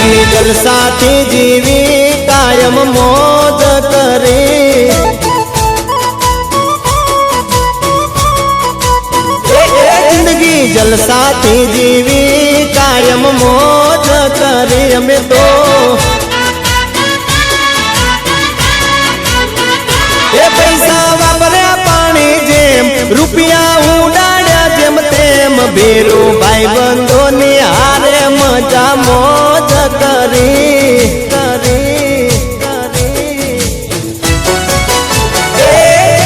जिंदगी जलसाथी जीवी कायम मौज करे। जिंदगी जलसाथी जीवी कायम मौज करे। हमें तो पैसा वापर्या पानी जेम रुपया उडाड्या जेम तेम बेरू भाई बंधो ने हारे मजा मौज करी करी करी।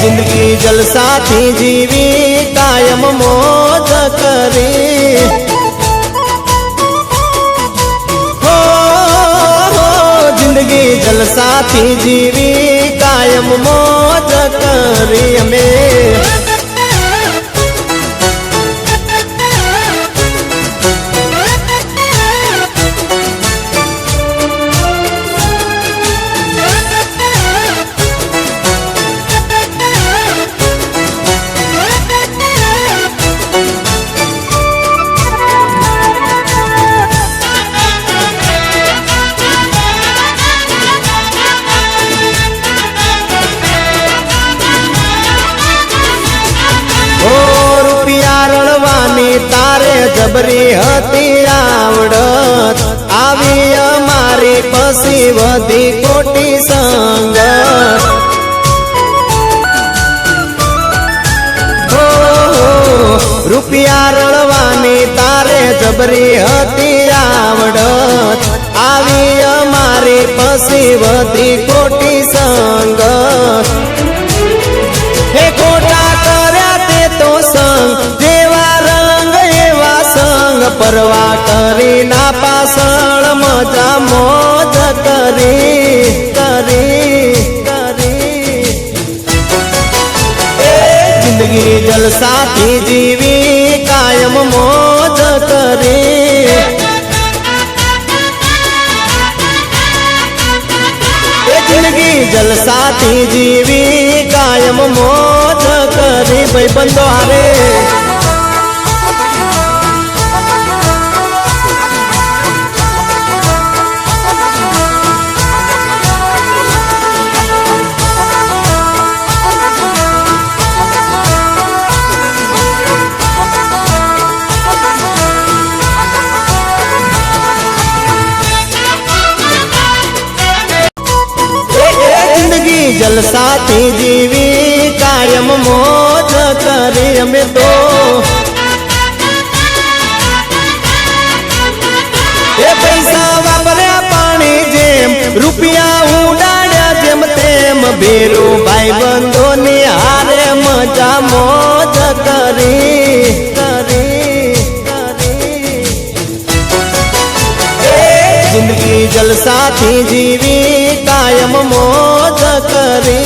जिंदगी जलसाथी जीवी कायम मौज करी। जिंदगी जलसाथी जीवी कायम मौज करी। हमें तारे जबरी हती आवडत आवी अमारी पसी वधी कोटी संगत। रुपया रळवानी तारे जबरी हती आवडत आवी अमारी पसी वधी कोटी संगत। हे खोटा कर्या ते तो संग परवा करी ना पासळ मजा मौज करी करी करी। जिंदगी जलसाथी जीवी कायम मौज करी। जिंदगी जलसाथी जीवी कायम मौज करी। भाई बंदो हारे जलसाथी जीवी कायम मौज करे। हमें तो पैसा वापर्या पानी जेम रुपया उडाड्या जेम तेम बेरू भाई बंधो ने हारे मजा मौज करी करी करी। जिंदगी जलसाथी जीवी कायम मौज करी।